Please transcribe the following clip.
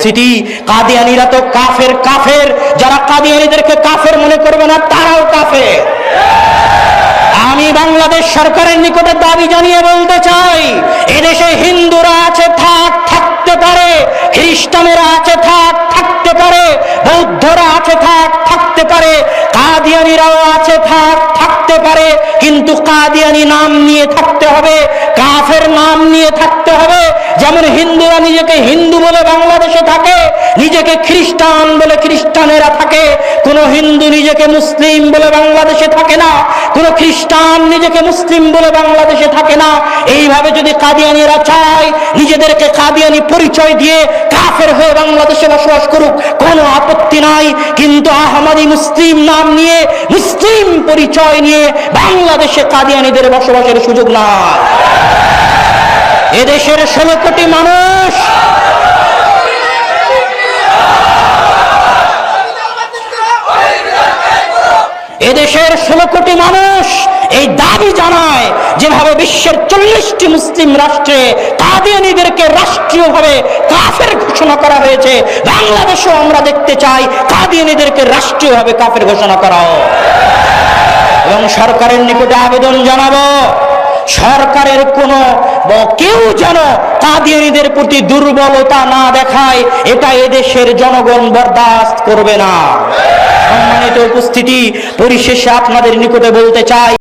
City কাদিয়ানীরা তো কাফের কাফের, যারা কাদিয়ানীদেরকে কাফের মনে করবে না তারাও কাফের। আমি বাংলাদেশ সরকারের নিকটে দাবি জানিয়ে বলতে চাই, এদেশে হিন্দুরা আছে থাকতে পারে, খ্রিস্টানেরা আছে থাকতে পারে, বৌদ্ধরা আছে থাকতে পারে, কাদিয়ানীরাও আছে থাকতে পারে, কিন্তু কাদিয়ানী নাম নিয়ে থাকতে হবে, কাফের নাম নিয়ে থাকতে হবে। যেমন হিন্দুরা নিজেকে হিন্দু বলে বাংলাদেশে থাকে, নিজেকে খ্রিস্টান বলে খ্রিস্টানেরা থাকে, কোন হিন্দু নিজেকে মুসলিম বলে বাংলাদেশে থাকে না, কোন খ্রিস্টান নিজেকে মুসলিম বলে বাংলাদেশে থাকে না। এইভাবে যদি কাদিয়ানীরা চায় নিজেদেরকে কাদিয়ানী পরিচয় দিয়ে কাফের হয়ে বাংলাদেশে বসবাস করুক, কোনো আপত্তি নাই, কিন্তু আহমদী মুসলিম নাম নিয়ে মুসলিম পরিচয় নিয়ে বাংলাদেশে কাদিয়ানীদের বসবাসের সুযোগ নাই। এদেশের 16 কোটি মানুষ এদেশের 16 কোটি মানুষ এই দাবি জানায়, যেভাবে বিশ্বের 40টি মুসলিম রাষ্ট্রে কাদিয়ানীদেরকে রাষ্ট্রীয়ভাবে কাফের ঘোষণা করা হয়েছে, বাংলাদেশেও আমরা দেখতে চাই কাদিয়ানীদেরকে রাষ্ট্রীয়ভাবে কাফের ঘোষণা করা হোক। এবং সরকারের নিকটে আবেদন জানাবো, সরকারের কোন কেউ যেন কাদিয়ানীদের প্রতি দুর্বলতা না দেখায়, এটা এদেশের জনগণ বরদাস্ত করবে না। সম্মানিত উপস্থিতি, পরিশেষে আপনাদের নিকটে বলতে চাই,